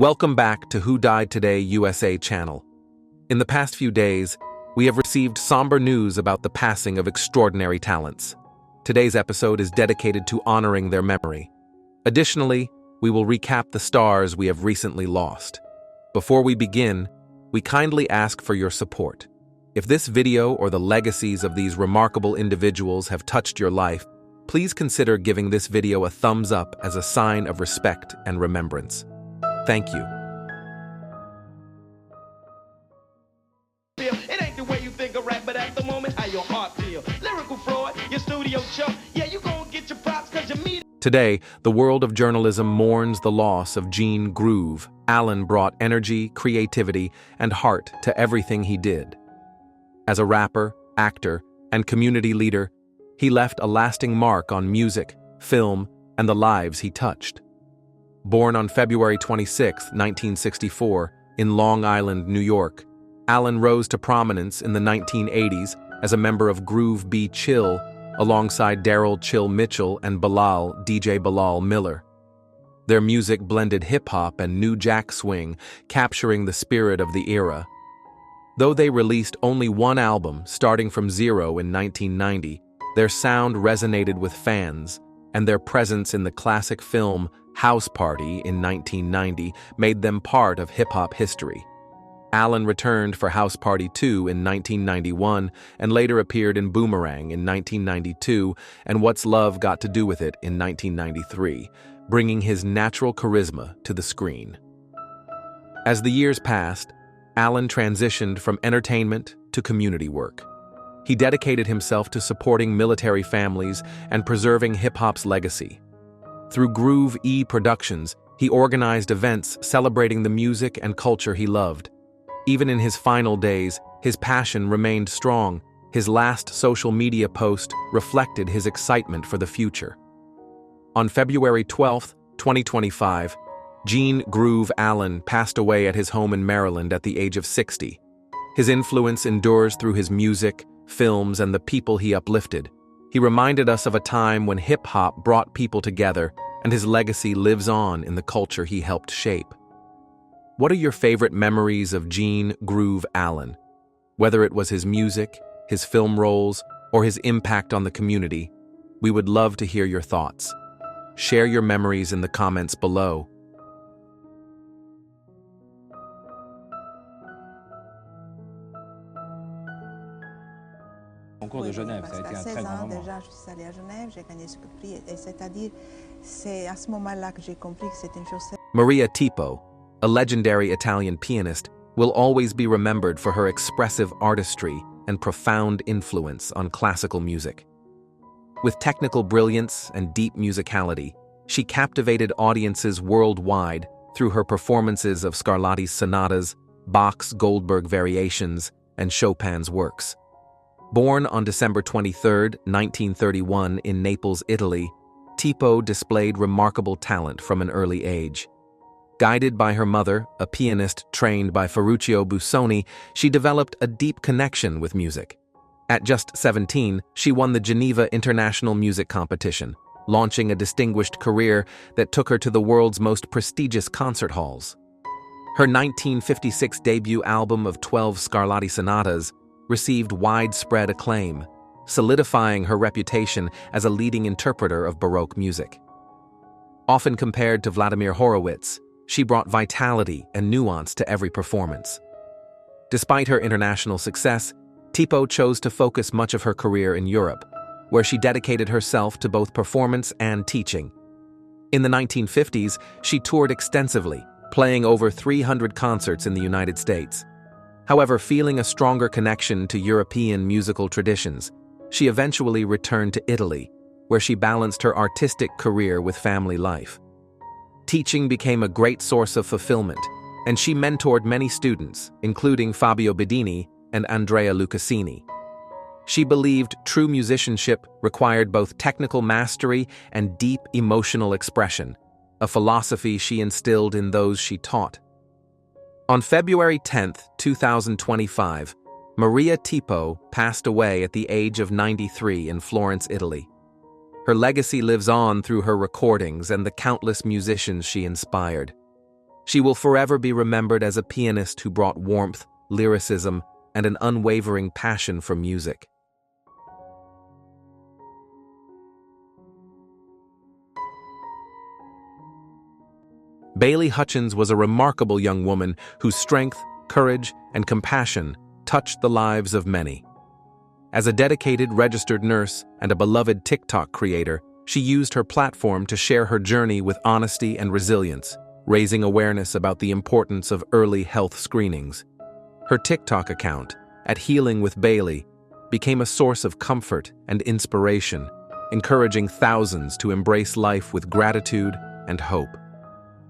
Welcome back to Who Died Today USA channel. In the past few days, we have received somber news about the passing of extraordinary talents. Today's episode is dedicated to honoring their memory. Additionally, we will recap the stars we have recently lost. Before we begin, we kindly ask for your support. If this video or the legacies of these remarkable individuals have touched your life, please consider giving this video a thumbs up as a sign of respect and remembrance. Thank you. It ain't the way you think of rap, but at the moment, how your heart feel. Lyrical fraud, your studio show. Yeah, you gon' get your props cause you meet. Today, the world of journalism mourns the loss of Gene "Groove" Allen. Brought energy, creativity, and heart to everything he did. As a rapper, actor, and community leader, he left a lasting mark on music, film, and the lives he touched. Born on February 26, 1964, in Long Island, New York, Allen rose to prominence in the 1980s as a member of Groove B. Chill, alongside Daryl Chill Mitchell and DJ Bilal Miller. Their music blended hip-hop and new jack swing, capturing the spirit of the era. Though they released only one album, starting from zero in 1990, their sound resonated with fans, and their presence in the classic film House Party in 1990 made them part of hip-hop history. Allen returned for House Party 2 in 1991 and later appeared in Boomerang in 1992 and What's Love Got to Do With It in 1993, bringing his natural charisma to the screen. As the years passed, Allen transitioned from entertainment to community work. He dedicated himself to supporting military families and preserving hip-hop's legacy. Through Groove E Productions, he organized events celebrating the music and culture he loved. Even in his final days, his passion remained strong. His last social media post reflected his excitement for the future. On February 12, 2025, Gene "Groove" Allen passed away at his home in Maryland at the age of 60. His influence endures through his music, films, and the people he uplifted. He reminded us of a time when hip-hop brought people together, and his legacy lives on in the culture he helped shape. What are your favorite memories of Gene "Groove" Allen? Whether it was his music, his film roles, or his impact on the community, we would love to hear your thoughts. Share your memories in the comments below. Concours de Genève, ça a été un très grand moment. Déjà, je suis allée à Genève, j'ai gagné ce prix, et c'est-à-dire, c'est à ce moment-là que j'ai compris que c'était une chose. Maria Tipo, a legendary Italian pianist, will always be remembered for her expressive artistry and profound influence on classical music. With technical brilliance and deep musicality, she captivated audiences worldwide through her performances of Scarlatti's sonatas, Bach's Goldberg variations, and Chopin's works. Born on December 23, 1931 in Naples, Italy, Tipo displayed remarkable talent from an early age. Guided by her mother, a pianist trained by Ferruccio Busoni, she developed a deep connection with music. At just 17, she won the Geneva International Music Competition, launching a distinguished career that took her to the world's most prestigious concert halls. Her 1956 debut album of 12 Scarlatti sonatas received widespread acclaim, solidifying her reputation as a leading interpreter of Baroque music. Often compared to Vladimir Horowitz, she brought vitality and nuance to every performance. Despite her international success, Tipo chose to focus much of her career in Europe, where she dedicated herself to both performance and teaching. In the 1950s, she toured extensively, playing over 300 concerts in the United States. However, feeling a stronger connection to European musical traditions, she eventually returned to Italy, where she balanced her artistic career with family life. Teaching became a great source of fulfillment, and she mentored many students, including Fabio Bedini and Andrea Lucassini. She believed true musicianship required both technical mastery and deep emotional expression, a philosophy she instilled in those she taught. On February 10, 2025, Maria Tipo passed away at the age of 93 in Florence, Italy. Her legacy lives on through her recordings and the countless musicians she inspired. She will forever be remembered as a pianist who brought warmth, lyricism, and an unwavering passion for music. Bailey Hutchins was a remarkable young woman whose strength, courage, and compassion touched the lives of many. As a dedicated registered nurse and a beloved TikTok creator, she used her platform to share her journey with honesty and resilience, raising awareness about the importance of early health screenings. Her TikTok account, at Healing with Bailey, became a source of comfort and inspiration, encouraging thousands to embrace life with gratitude and hope.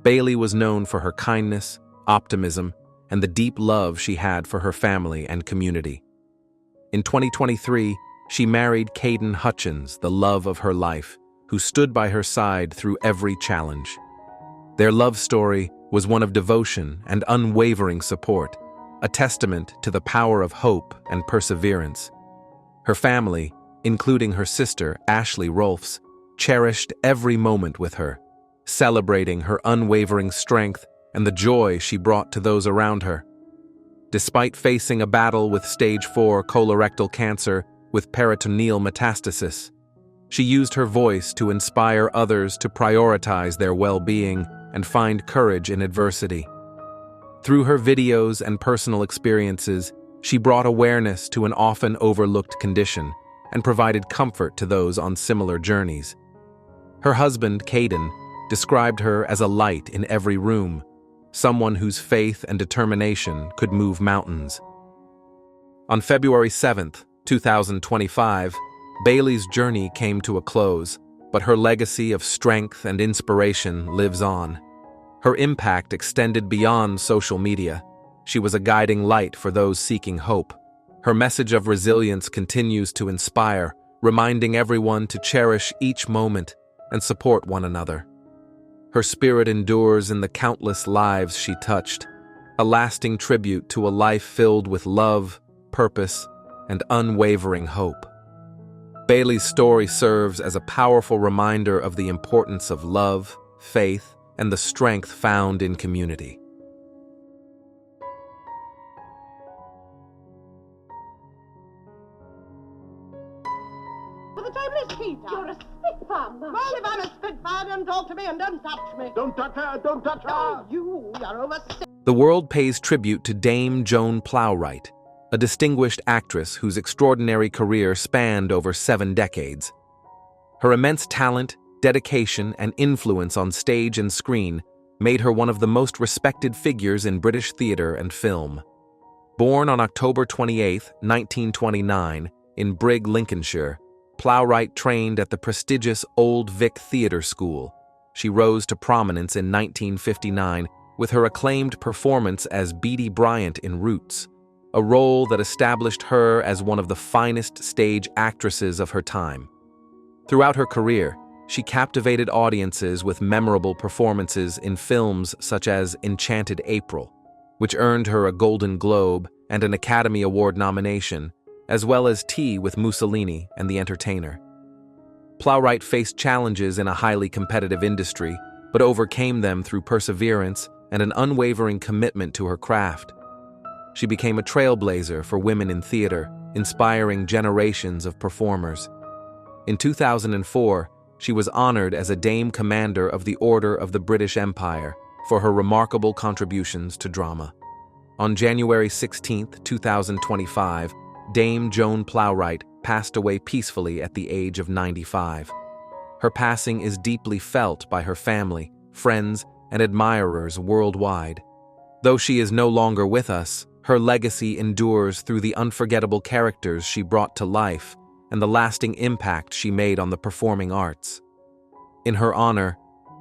Bailey was known for her kindness, optimism, and the deep love she had for her family and community. In 2023, she married Caden Hutchins, the love of her life, who stood by her side through every challenge. Their love story was one of devotion and unwavering support, a testament to the power of hope and perseverance. Her family, including her sister Ashley Rolfs, cherished every moment with her, celebrating her unwavering strength and the joy she brought to those around her. Despite facing a battle with stage 4 colorectal cancer with peritoneal metastasis, she used her voice to inspire others to prioritize their well-being and find courage in adversity. Through her videos and personal experiences, she brought awareness to an often overlooked condition and provided comfort to those on similar journeys. Her husband, Caden, described her as a light in every room, someone whose faith and determination could move mountains. On February 7, 2025, Bailey's journey came to a close, but her legacy of strength and inspiration lives on. Her impact extended beyond social media. She was a guiding light for those seeking hope. Her message of resilience continues to inspire, reminding everyone to cherish each moment and support one another. Her spirit endures in the countless lives she touched, a lasting tribute to a life filled with love, purpose, and unwavering hope. Bailey's story serves as a powerful reminder of the importance of love, faith, and the strength found in community. For the table is tea time. You're a spitfire, Mum. Well, if I'm a spitfire, don't talk to me and don't touch me. Don't touch her, don't touch her. Oh, you're over 6. The world pays tribute to Dame Joan Plowright, a distinguished actress whose extraordinary career spanned over 7 decades. Her immense talent, dedication, and influence on stage and screen made her one of the most respected figures in British theatre and film. Born on October 28, 1929, in Brigg, Lincolnshire, Plowright trained at the prestigious Old Vic Theatre School. She rose to prominence in 1959 with her acclaimed performance as Beatty Bryant in Roots, a role that established her as one of the finest stage actresses of her time. Throughout her career, she captivated audiences with memorable performances in films such as Enchanted April, which earned her a Golden Globe and an Academy Award nomination, as well as Tea with Mussolini and The Entertainer. Plowright faced challenges in a highly competitive industry, but overcame them through perseverance and an unwavering commitment to her craft. She became a trailblazer for women in theater, inspiring generations of performers. In 2004, she was honored as a Dame Commander of the Order of the British Empire for her remarkable contributions to drama. On January 16, 2025, Dame Joan Plowright passed away peacefully at the age of 95. Her passing is deeply felt by her family, friends, and admirers worldwide. Though she is no longer with us, her legacy endures through the unforgettable characters she brought to life and the lasting impact she made on the performing arts. In her honor,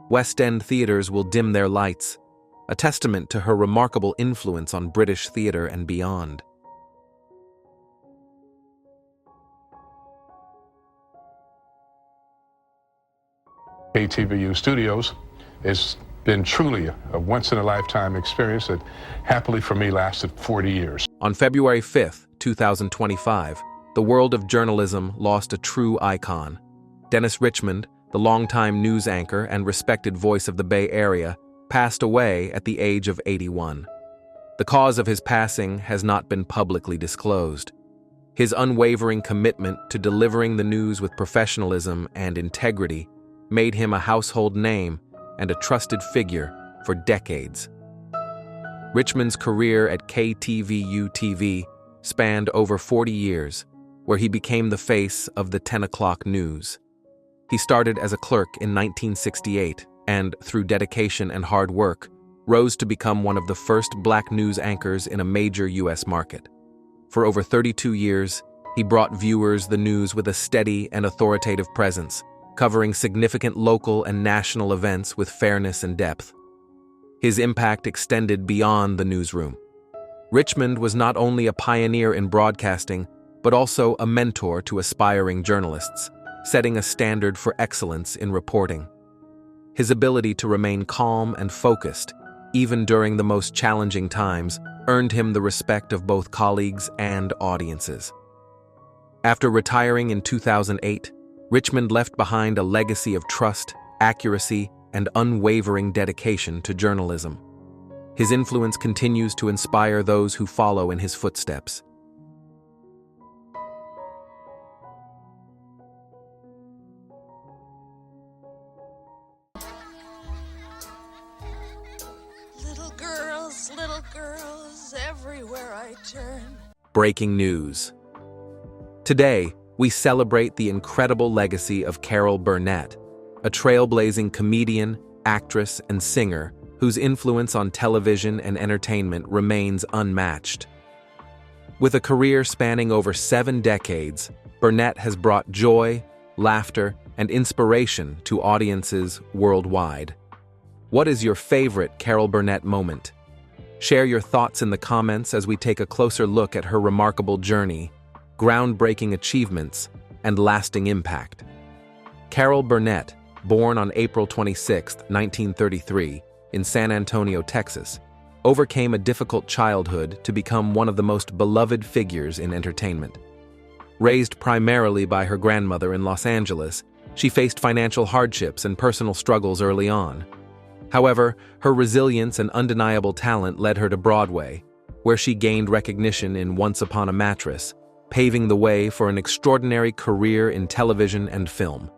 West End theaters will dim their lights, a testament to her remarkable influence on British theater and beyond. KTVU Studios has been truly a once-in-a-lifetime experience that happily for me lasted 40 years. On February 5, 2025, the world of journalism lost a true icon. Dennis Richmond, the longtime news anchor and respected voice of the Bay Area, passed away at the age of 81. The cause of his passing has not been publicly disclosed. His unwavering commitment to delivering the news with professionalism and integrity made him a household name and a trusted figure for decades. Richmond's career at KTVU-TV spanned over 40 years, where he became the face of the 10 o'clock news. He started as a clerk in 1968 and, through dedication and hard work, rose to become one of the first black news anchors in a major U.S. market. For over 32 years, he brought viewers the news with a steady and authoritative presence, covering significant local and national events with fairness and depth. His impact extended beyond the newsroom. Richmond was not only a pioneer in broadcasting, but also a mentor to aspiring journalists, setting a standard for excellence in reporting. His ability to remain calm and focused, even during the most challenging times, earned him the respect of both colleagues and audiences. After retiring in 2008, Richmond left behind a legacy of trust, accuracy, and unwavering dedication to journalism. His influence continues to inspire those who follow in his footsteps. Little girls, everywhere I turn. Breaking news. Today, we celebrate the incredible legacy of Carol Burnett, a trailblazing comedian, actress, and singer whose influence on television and entertainment remains unmatched. With a career spanning over 7 decades, Burnett has brought joy, laughter, and inspiration to audiences worldwide. What is your favorite Carol Burnett moment? Share your thoughts in the comments as we take a closer look at her remarkable journey, groundbreaking achievements, and lasting impact. Carol Burnett, born on April 26, 1933, in San Antonio, Texas, overcame a difficult childhood to become one of the most beloved figures in entertainment. Raised primarily by her grandmother in Los Angeles, she faced financial hardships and personal struggles early on. However, her resilience and undeniable talent led her to Broadway, where she gained recognition in Once Upon a Mattress, paving the way for an extraordinary career in television and film.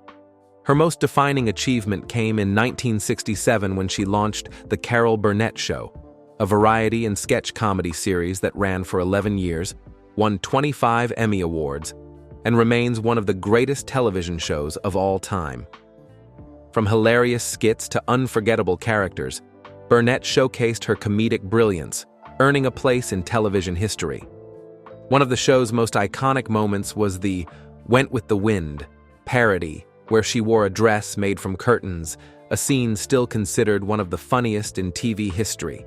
Her most defining achievement came in 1967 when she launched The Carol Burnett Show, a variety and sketch comedy series that ran for 11 years, won 25 Emmy Awards, and remains one of the greatest television shows of all time. From hilarious skits to unforgettable characters, Burnett showcased her comedic brilliance, earning a place in television history. One of the show's most iconic moments was the "Went with the Wind" parody, where she wore a dress made from curtains, a scene still considered one of the funniest in TV history.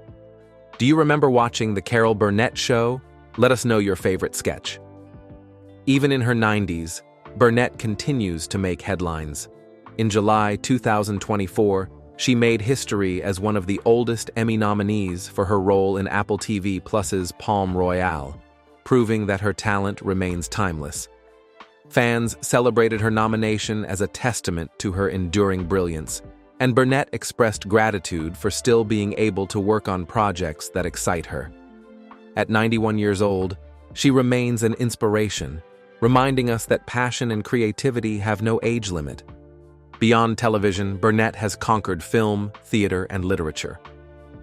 Do you remember watching The Carol Burnett Show? Let us know your favorite sketch. Even in her 90s, Burnett continues to make headlines. In July 2024, she made history as one of the oldest Emmy nominees for her role in Apple TV Plus's Palm Royale, proving that her talent remains timeless. Fans celebrated her nomination as a testament to her enduring brilliance, and Burnett expressed gratitude for still being able to work on projects that excite her. At 91 years old, she remains an inspiration, reminding us that passion and creativity have no age limit. Beyond television, Burnett has conquered film, theater, and literature.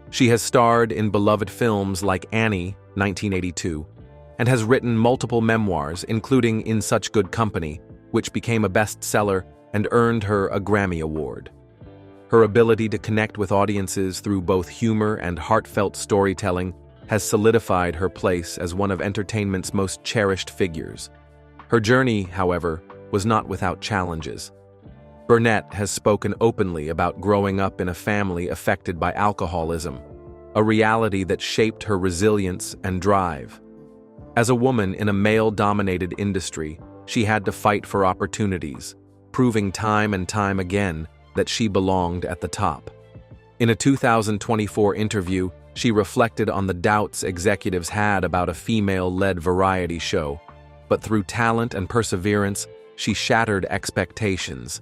She has starred in beloved films like Annie, 1982, and has written multiple memoirs, including In Such Good Company, which became a bestseller and earned her a Grammy Award. Her ability to connect with audiences through both humor and heartfelt storytelling has solidified her place as one of entertainment's most cherished figures. Her journey, however, was not without challenges. Burnett has spoken openly about growing up in a family affected by alcoholism, a reality that shaped her resilience and drive. As a woman in a male-dominated industry, she had to fight for opportunities, proving time and time again that she belonged at the top. In a 2024 interview, she reflected on the doubts executives had about a female-led variety show, but through talent and perseverance, she shattered expectations.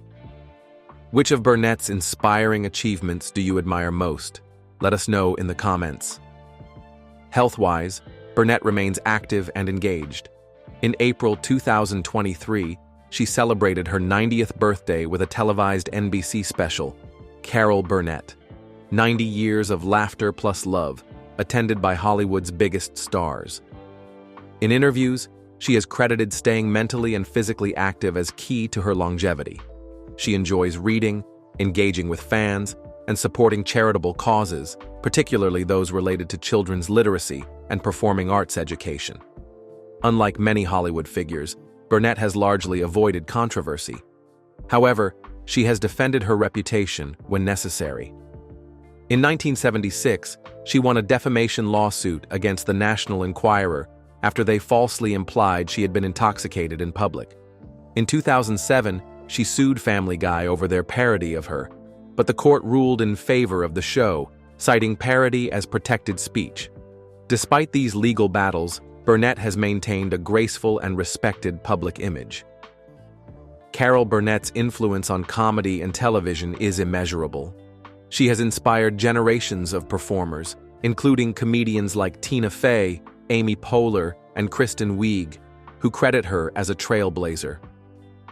Which of Burnett's inspiring achievements do you admire most? Let us know in the comments. Health-wise, Burnett remains active and engaged. In April 2023, she celebrated her 90th birthday with a televised NBC special, Carol Burnett, 90 Years of Laughter Plus Love, attended by Hollywood's biggest stars. In interviews, she has credited staying mentally and physically active as key to her longevity. She enjoys reading, engaging with fans, and supporting charitable causes, particularly those related to children's literacy and performing arts education. Unlike many Hollywood figures, Burnett has largely avoided controversy. However, she has defended her reputation when necessary. In 1976, she won a defamation lawsuit against the National Enquirer after they falsely implied she had been intoxicated in public. In 2007, she sued Family Guy over their parody of her, but the court ruled in favor of the show, citing parody as protected speech. Despite these legal battles, Burnett has maintained a graceful and respected public image. Carol Burnett's influence on comedy and television is immeasurable. She has inspired generations of performers, including comedians like Tina Fey, Amy Poehler, and Kristen Wiig, who credit her as a trailblazer.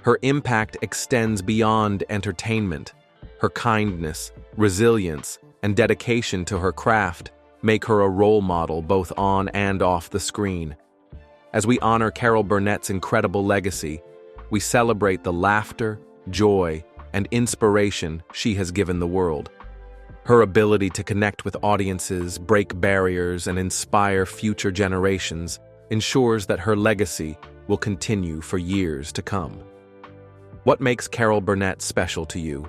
Her impact extends beyond entertainment. Her kindness, resilience, and dedication to her craft make her a role model both on and off the screen. As we honor Carol Burnett's incredible legacy, we celebrate the laughter, joy, and inspiration she has given the world. Her ability to connect with audiences, break barriers, and inspire future generations ensures that her legacy will continue for years to come. What makes Carol Burnett special to you?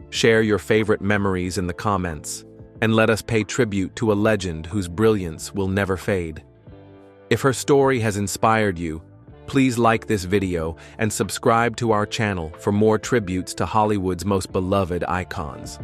Share your favorite memories in the comments, and let us pay tribute to a legend whose brilliance will never fade. If her story has inspired you, please like this video and subscribe to our channel for more tributes to Hollywood's most beloved icons.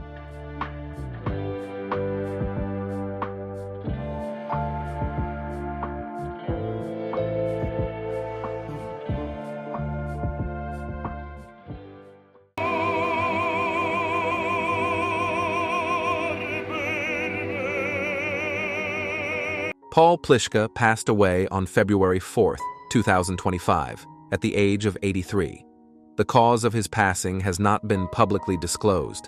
Paul Plishka passed away on February 4, 2025, at the age of 83. The cause of his passing has not been publicly disclosed.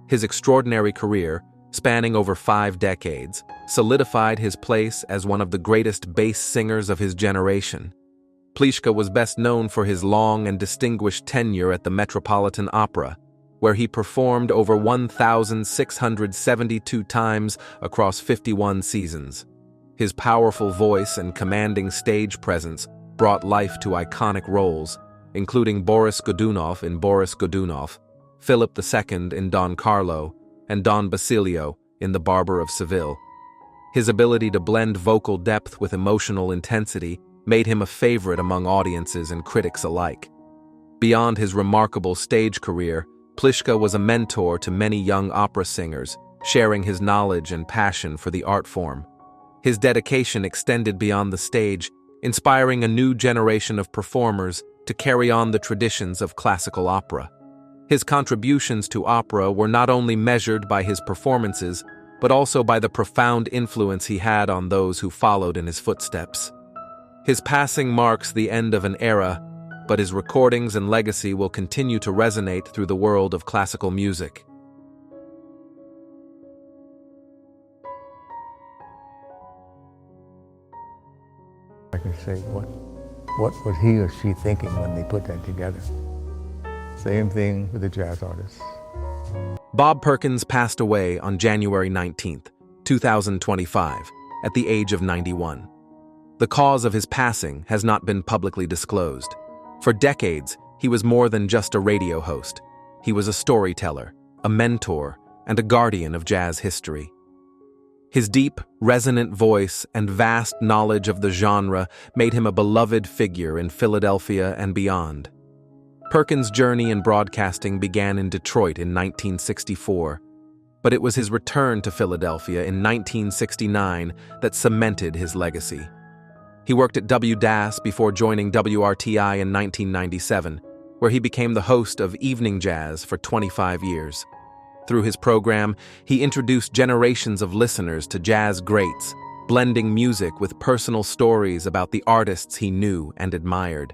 His extraordinary career, spanning over 5 decades, solidified his place as one of the greatest bass singers of his generation. Plishka was best known for his long and distinguished tenure at the Metropolitan Opera, where he performed over 1,672 times across 51 seasons. His powerful voice and commanding stage presence brought life to iconic roles, including Boris Godunov in Boris Godunov, Philip II in Don Carlo, and Don Basilio in The Barber of Seville. His ability to blend vocal depth with emotional intensity made him a favorite among audiences and critics alike. Beyond his remarkable stage career, Plishka was a mentor to many young opera singers, sharing his knowledge and passion for the art form. His dedication extended beyond the stage, inspiring a new generation of performers to carry on the traditions of classical opera. His contributions to opera were not only measured by his performances, but also by the profound influence he had on those who followed in his footsteps. His passing marks the end of an era, but his recordings and legacy will continue to resonate through the world of classical music. I can say, what was he or she thinking when they put that together? Same thing with the jazz artists. Bob Perkins passed away on January 19, 2025, at the age of 91. The cause of his passing has not been publicly disclosed. For decades, he was more than just a radio host. He was a storyteller, a mentor, and a guardian of jazz history. His deep, resonant voice and vast knowledge of the genre made him a beloved figure in Philadelphia and beyond. Perkins' journey in broadcasting began in Detroit in 1964, but it was his return to Philadelphia in 1969 that cemented his legacy. He worked at WDAS before joining WRTI in 1997, where he became the host of Evening Jazz for 25 years. Through his program, he introduced generations of listeners to jazz greats, blending music with personal stories about the artists he knew and admired.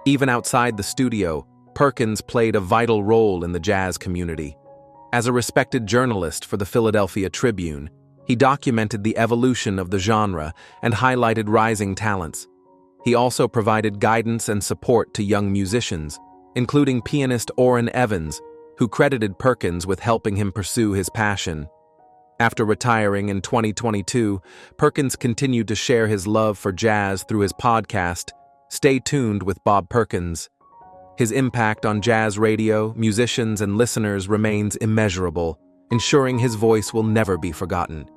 Even outside the studio, Perkins played a vital role in the jazz community. As a respected journalist for the Philadelphia Tribune, he documented the evolution of the genre and highlighted rising talents. He also provided guidance and support to young musicians, including pianist Orrin Evans, who credited Perkins with helping him pursue his passion. After retiring in 2022, Perkins continued to share his love for jazz through his podcast, Stay Tuned with Bob Perkins. His impact on jazz radio, musicians, and listeners remains immeasurable, ensuring his voice will never be forgotten.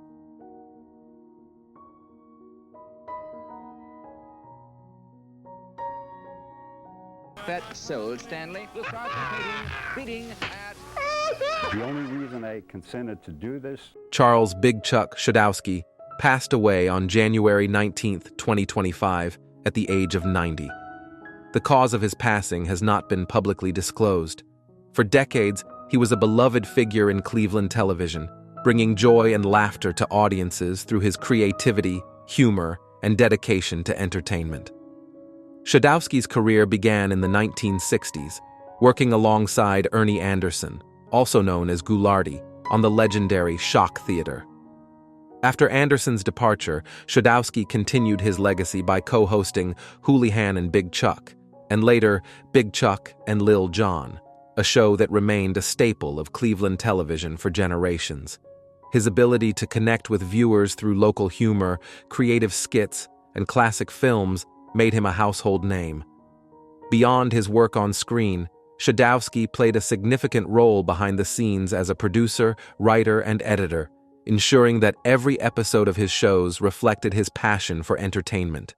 Bet sold, Stanley. We'll start bidding at... The only reason I consented to do this... Charles Big Chuck Schodowski passed away on January 19, 2025, at the age of 90. The cause of his passing has not been publicly disclosed. For decades, he was a beloved figure in Cleveland television, bringing joy and laughter to audiences through his creativity, humor, and dedication to entertainment. Schodowski's career began in the 1960s, working alongside Ernie Anderson, also known as Ghoulardi, on the legendary Shock Theater. After Anderson's departure, Schodowski continued his legacy by co-hosting Houlihan and Big Chuck, and later Big Chuck and Lil Jon, a show that remained a staple of Cleveland television for generations. His ability to connect with viewers through local humor, creative skits, and classic films made him a household name. Beyond his work on screen, Schodowski played a significant role behind the scenes as a producer, writer, and editor, ensuring that every episode of his shows reflected his passion for entertainment.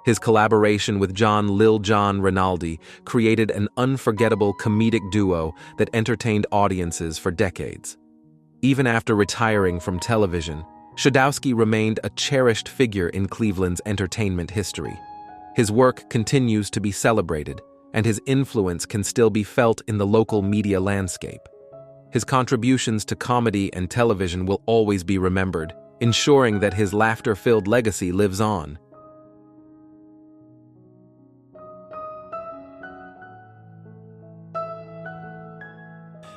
His collaboration with Lil Jon Rinaldi created an unforgettable comedic duo that entertained audiences for decades. Even after retiring from television, Schodowski remained a cherished figure in Cleveland's entertainment history. His work continues to be celebrated, and his influence can still be felt in the local media landscape. His contributions to comedy and television will always be remembered, ensuring that his laughter-filled legacy lives on.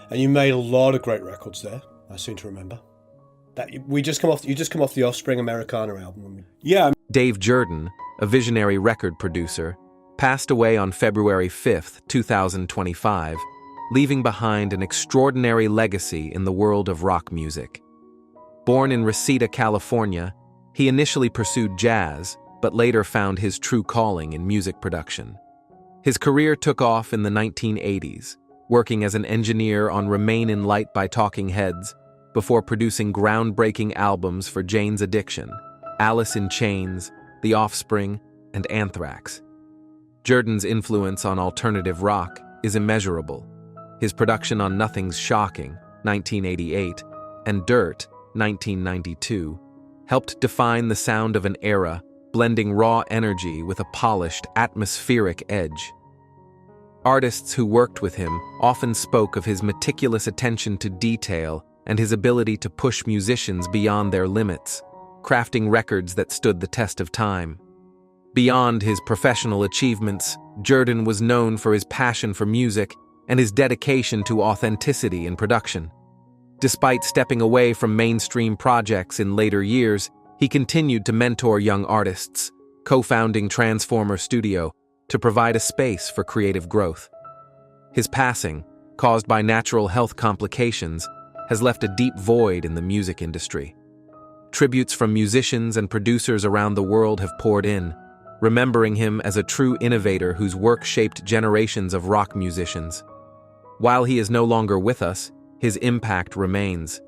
And you made a lot of great records there, I seem to remember. You just come off the Offspring Americana album. Yeah. Dave Jerden, a visionary record producer, passed away on February 5, 2025, leaving behind an extraordinary legacy in the world of rock music. Born in Reseda, California, he initially pursued jazz, but later found his true calling in music production. His career took off in the 1980s, working as an engineer on Remain in Light by Talking Heads, before producing groundbreaking albums for Jane's Addiction, Alice in Chains, The Offspring, and Anthrax. Jerden's influence on alternative rock is immeasurable. His production on Nothing's Shocking, 1988, and Dirt, 1992, helped define the sound of an era, blending raw energy with a polished, atmospheric edge. Artists who worked with him often spoke of his meticulous attention to detail and his ability to push musicians beyond their limits, crafting records that stood the test of time. Beyond his professional achievements, Jerden was known for his passion for music and his dedication to authenticity in production. Despite stepping away from mainstream projects in later years, he continued to mentor young artists, co-founding Transformer Studio to provide a space for creative growth. His passing, caused by natural health complications, has left a deep void in the music industry. Tributes from musicians and producers around the world have poured in, remembering him as a true innovator whose work shaped generations of rock musicians. While he is no longer with us, his impact remains.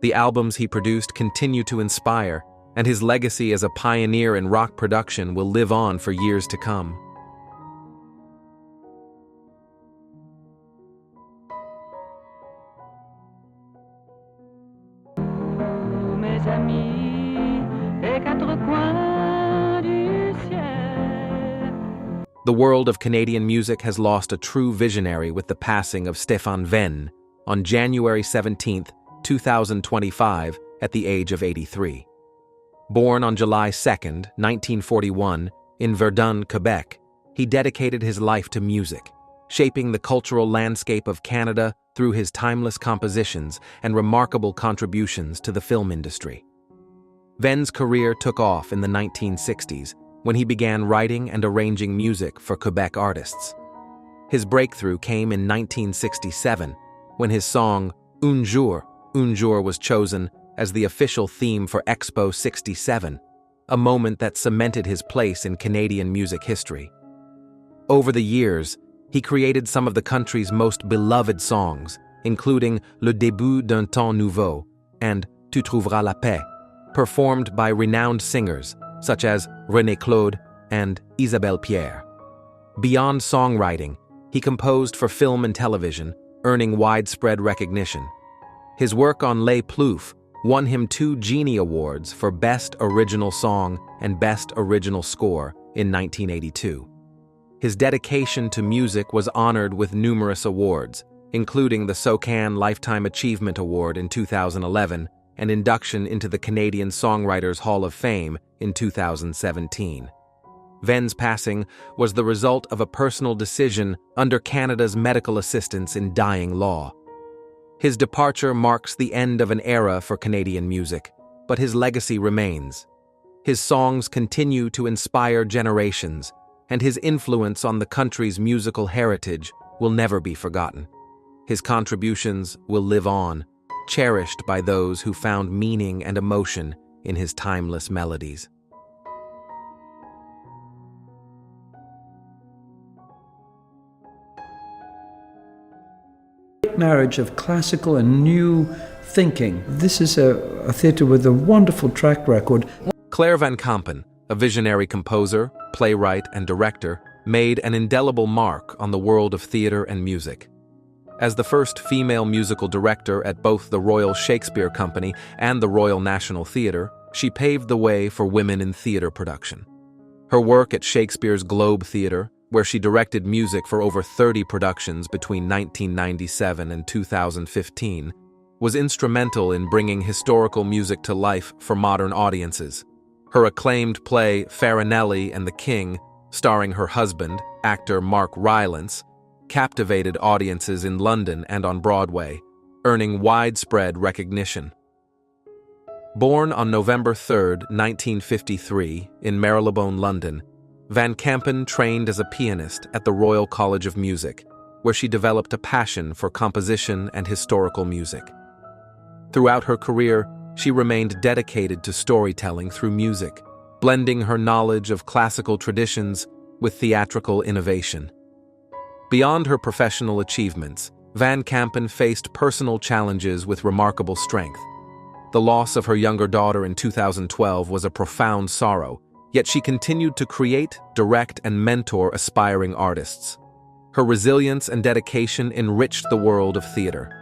The albums he produced continue to inspire, and his legacy as a pioneer in rock production will live on for years to come. The world of Canadian music has lost a true visionary with the passing of Stéphane Venne on January 17, 2025, at the age of 83. Born on July 2, 1941, in Verdun, Quebec, he dedicated his life to music, shaping the cultural landscape of Canada through his timeless compositions and remarkable contributions to the film industry. Venne's career took off in the 1960s when he began writing and arranging music for Quebec artists. His breakthrough came in 1967 when his song Un Jour was chosen as the official theme for Expo 67, a moment that cemented his place in Canadian music history. Over the years, he created some of the country's most beloved songs, including Le Début d'un Temps Nouveau and Tu trouveras la paix, performed by renowned singers such as René Claude and Isabelle Pierre. Beyond songwriting, he composed for film and television, earning widespread recognition. His work on Les Ploufs won him 2 Genie Awards for Best Original Song and Best Original Score in 1982. His dedication to music was honored with numerous awards, including the SOCAN Lifetime Achievement Award in 2011 and induction into the Canadian Songwriters Hall of Fame in 2017. Venne's passing was the result of a personal decision under Canada's medical assistance in dying law. His departure marks the end of an era for Canadian music, but his legacy remains. His songs continue to inspire generations, and his influence on the country's musical heritage will never be forgotten. His contributions will live on, cherished by those who found meaning and emotion in his timeless melodies. Marriage of classical and new thinking. This is a theatre with a wonderful track record. Claire Van Kampen, a visionary composer, playwright, and director, made an indelible mark on the world of theatre and music. As the first female musical director at both the Royal Shakespeare Company and the Royal National Theatre, she paved the way for women in theatre production. Her work at Shakespeare's Globe Theatre, where she directed music for over 30 productions between 1997 and 2015, was instrumental in bringing historical music to life for modern audiences. Her acclaimed play Farinelli and the King, starring her husband, actor Mark Rylance, captivated audiences in London and on Broadway, earning widespread recognition. Born on November 3, 1953, in Marylebone, London, Van Kampen trained as a pianist at the Royal College of Music, where she developed a passion for composition and historical music. Throughout her career, she remained dedicated to storytelling through music, blending her knowledge of classical traditions with theatrical innovation. Beyond her professional achievements, Van Kampen faced personal challenges with remarkable strength. The loss of her younger daughter in 2012 was a profound sorrow, yet she continued to create, direct, and mentor aspiring artists. Her resilience and dedication enriched the world of theater.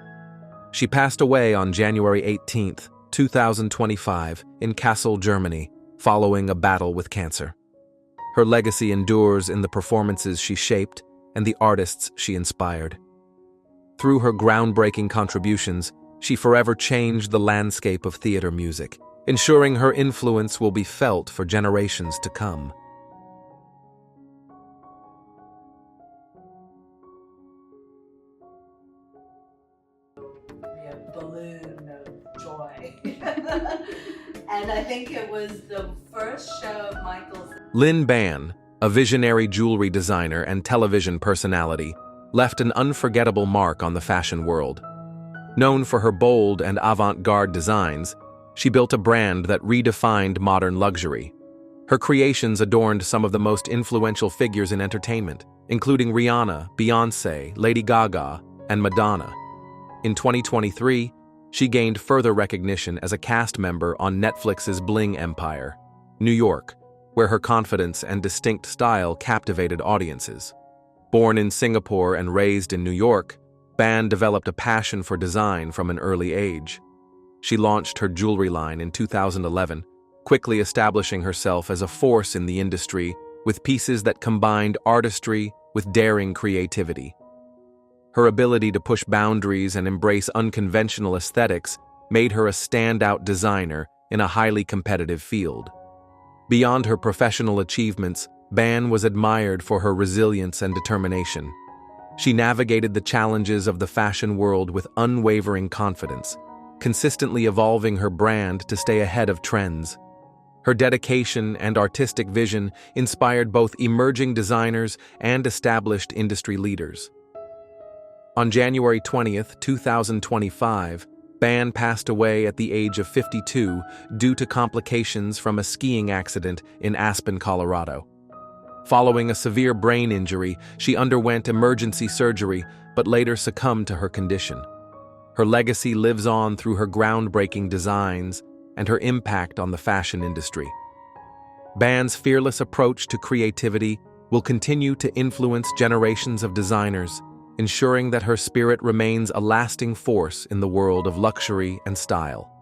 She passed away on January 18, 2025, in Kassel, Germany, following a battle with cancer. Her legacy endures in the performances she shaped and the artists she inspired. Through her groundbreaking contributions, she forever changed the landscape of theater music, ensuring her influence will be felt for generations to come. Balloon of joy. And I think it was the first show of Michael's. Lynn Ban, a visionary jewelry designer and television personality, left an unforgettable mark on the fashion world. Known for her bold and avant-garde designs, she built a brand that redefined modern luxury. Her creations adorned some of the most influential figures in entertainment, including Rihanna, Beyoncé, Lady Gaga, and Madonna. In 2023, she gained further recognition as a cast member on Netflix's Bling Empire, New York, where her confidence and distinct style captivated audiences. Born in Singapore and raised in New York, Ban developed a passion for design from an early age. She launched her jewelry line in 2011, quickly establishing herself as a force in the industry with pieces that combined artistry with daring creativity. Her ability to push boundaries and embrace unconventional aesthetics made her a standout designer in a highly competitive field. Beyond her professional achievements, Ban was admired for her resilience and determination. She navigated the challenges of the fashion world with unwavering confidence, consistently evolving her brand to stay ahead of trends. Her dedication and artistic vision inspired both emerging designers and established industry leaders. On January 20th, 2025, Ban passed away at the age of 52 due to complications from a skiing accident in Aspen, Colorado. Following a severe brain injury, she underwent emergency surgery but later succumbed to her condition. Her legacy lives on through her groundbreaking designs and her impact on the fashion industry. Ban's fearless approach to creativity will continue to influence generations of designers, ensuring that her spirit remains a lasting force in the world of luxury and style.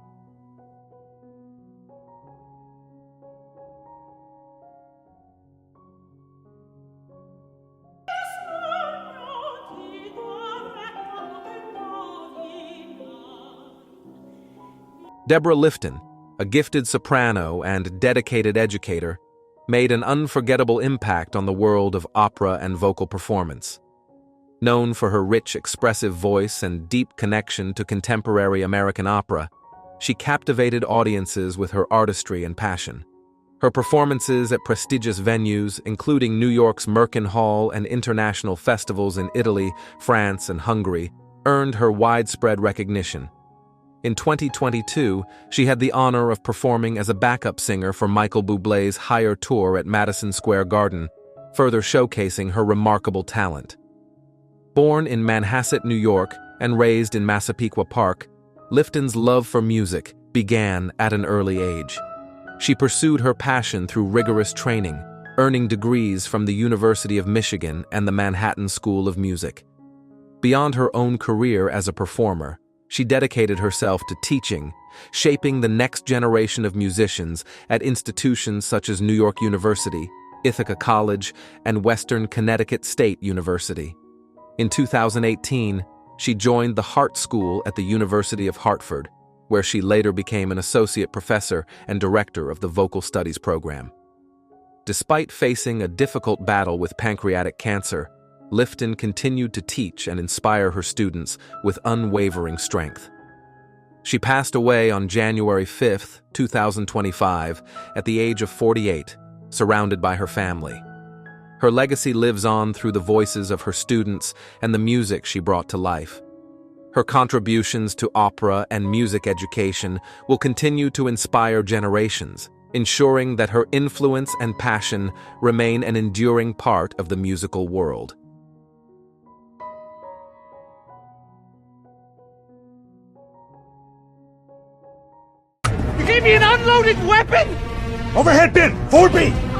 Deborah Lifton, a gifted soprano and dedicated educator, made an unforgettable impact on the world of opera and vocal performance. Known for her rich, expressive voice and deep connection to contemporary American opera, she captivated audiences with her artistry and passion. Her performances at prestigious venues, including New York's Merkin Hall and international festivals in Italy, France, and Hungary, earned her widespread recognition. In 2022, she had the honor of performing as a backup singer for Michael Bublé's Higher Tour at Madison Square Garden, further showcasing her remarkable talent. Born in Manhasset, New York, and raised in Massapequa Park, Lifton's love for music began at an early age. She pursued her passion through rigorous training, earning degrees from the University of Michigan and the Manhattan School of Music. Beyond her own career as a performer, she dedicated herself to teaching, shaping the next generation of musicians at institutions such as New York University, Ithaca College, and Western Connecticut State University. In 2018, she joined the Hart School at the University of Hartford, where she later became an associate professor and director of the vocal studies program. Despite facing a difficult battle with pancreatic cancer, Lifton continued to teach and inspire her students with unwavering strength. She passed away on January 5, 2025, at the age of 48, surrounded by her family. Her legacy lives on through the voices of her students and the music she brought to life. Her contributions to opera and music education will continue to inspire generations, ensuring that her influence and passion remain an enduring part of the musical world. You gave me an unloaded weapon? Overhead bin, 4B!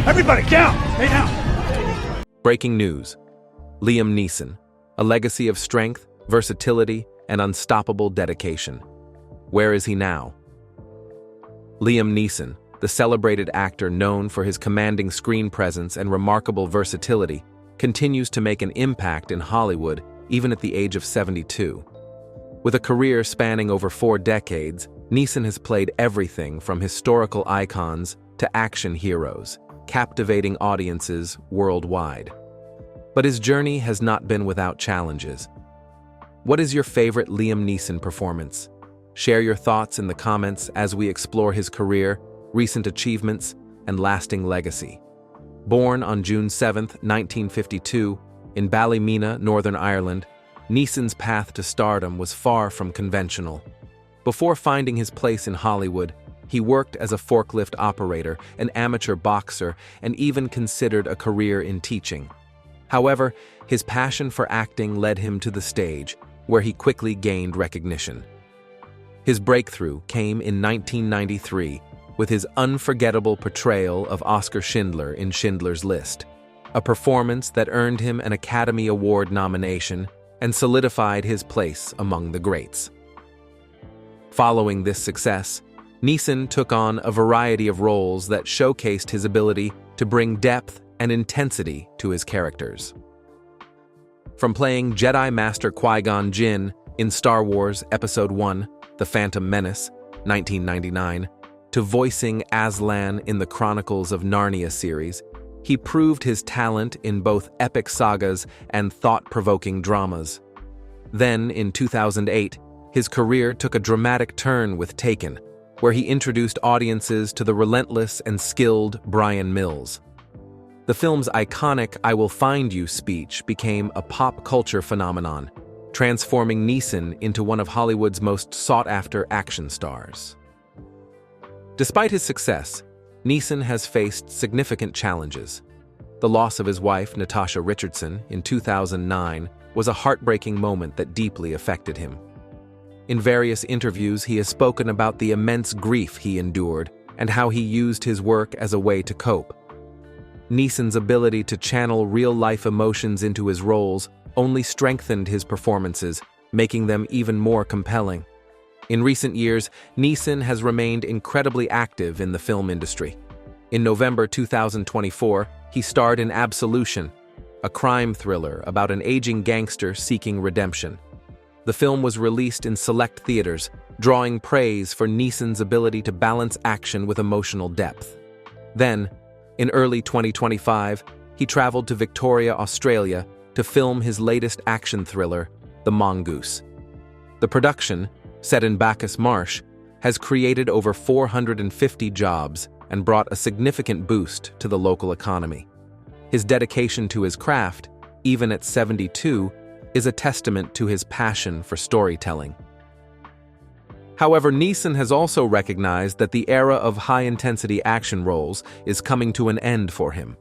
Everybody down! Stay down! Breaking news. Liam Neeson, a legacy of strength, versatility, and unstoppable dedication. Where is he now? Liam Neeson, the celebrated actor known for his commanding screen presence and remarkable versatility, continues to make an impact in Hollywood even at the age of 72. With a career spanning over 4 decades, Neeson has played everything from historical icons to action heroes, captivating audiences worldwide. But his journey has not been without challenges. What is your favorite Liam Neeson performance? Share your thoughts in the comments as we explore his career, recent achievements, and lasting legacy. Born on June 7, 1952, in Ballymena, Northern Ireland, Neeson's path to stardom was far from conventional. Before finding his place in Hollywood, he worked as a forklift operator, an amateur boxer, and even considered a career in teaching. However, his passion for acting led him to the stage, where he quickly gained recognition. His breakthrough came in 1993 with his unforgettable portrayal of Oskar Schindler in Schindler's List, a performance that earned him an Academy Award nomination and solidified his place among the greats. Following this success, Neeson took on a variety of roles that showcased his ability to bring depth and intensity to his characters. From playing Jedi Master Qui-Gon Jinn in Star Wars Episode I, The Phantom Menace, 1999, to voicing Aslan in the Chronicles of Narnia series, he proved his talent in both epic sagas and thought-provoking dramas. Then, in 2008, his career took a dramatic turn with Taken, where he introduced audiences to the relentless and skilled Brian Mills. The film's iconic "I Will Find You" speech became a pop culture phenomenon, transforming Neeson into one of Hollywood's most sought-after action stars. Despite his success, Neeson has faced significant challenges. The loss of his wife, Natasha Richardson, in 2009 was a heartbreaking moment that deeply affected him. In various interviews, he has spoken about the immense grief he endured and how he used his work as a way to cope. Neeson's ability to channel real-life emotions into his roles only strengthened his performances, making them even more compelling. In recent years, Neeson has remained incredibly active in the film industry. In November 2024, he starred in Absolution, a crime thriller about an aging gangster seeking redemption. The film was released in select theaters, drawing praise for Neeson's ability to balance action with emotional depth. Then, in early 2025, he traveled to Victoria, Australia, to film his latest action thriller, The Mongoose. The production, set in Bacchus Marsh, has created over 450 jobs and brought a significant boost to the local economy. His dedication to his craft, even at 72, is a testament to his passion for storytelling. However, Neeson has also recognized that the era of high-intensity action roles is coming to an end for him.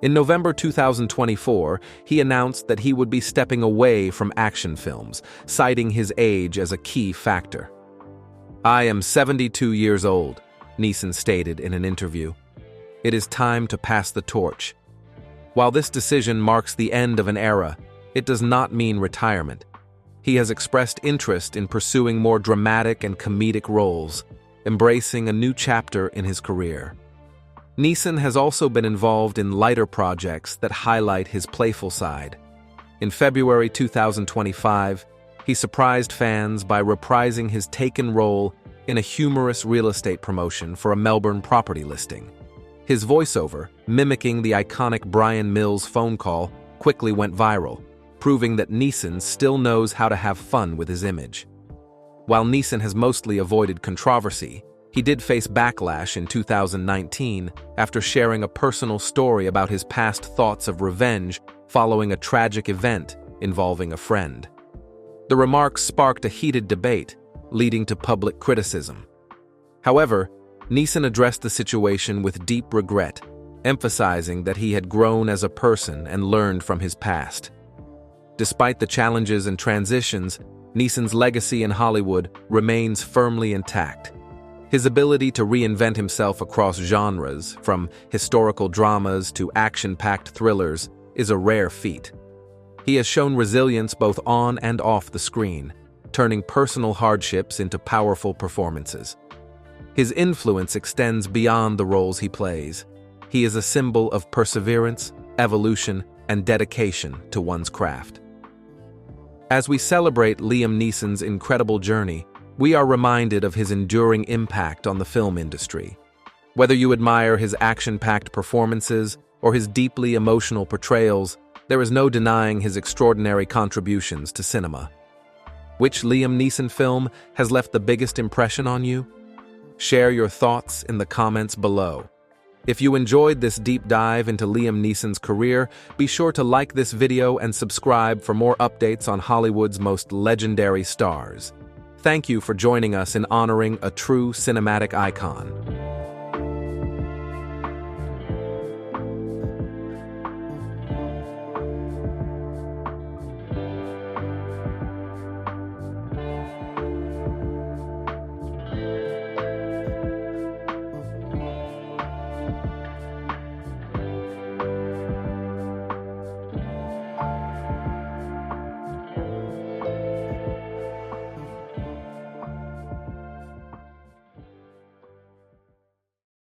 In November 2024, he announced that he would be stepping away from action films, citing his age as a key factor. "I am 72 years old," Neeson stated in an interview. "It is time to pass the torch." While this decision marks the end of an era, it does not mean retirement. He has expressed interest in pursuing more dramatic and comedic roles, embracing a new chapter in his career. Neeson has also been involved in lighter projects that highlight his playful side. In February 2025, he surprised fans by reprising his Taken role in a humorous real estate promotion for a Melbourne property listing. His voiceover, mimicking the iconic Brian Mills phone call, quickly went viral, proving that Neeson still knows how to have fun with his image. While Neeson has mostly avoided controversy, he did face backlash in 2019 after sharing a personal story about his past thoughts of revenge following a tragic event involving a friend. The remarks sparked a heated debate, leading to public criticism. However, Neeson addressed the situation with deep regret, emphasizing that he had grown as a person and learned from his past. Despite the challenges and transitions, Neeson's legacy in Hollywood remains firmly intact. His ability to reinvent himself across genres, from historical dramas to action-packed thrillers, is a rare feat. He has shown resilience both on and off the screen, turning personal hardships into powerful performances. His influence extends beyond the roles he plays. He is a symbol of perseverance, evolution, and dedication to one's craft. As we celebrate Liam Neeson's incredible journey, we are reminded of his enduring impact on the film industry. Whether you admire his action-packed performances or his deeply emotional portrayals, there is no denying his extraordinary contributions to cinema. Which Liam Neeson film has left the biggest impression on you? Share your thoughts in the comments below. If you enjoyed this deep dive into Liam Neeson's career, be sure to like this video and subscribe for more updates on Hollywood's most legendary stars. Thank you for joining us in honoring a true cinematic icon.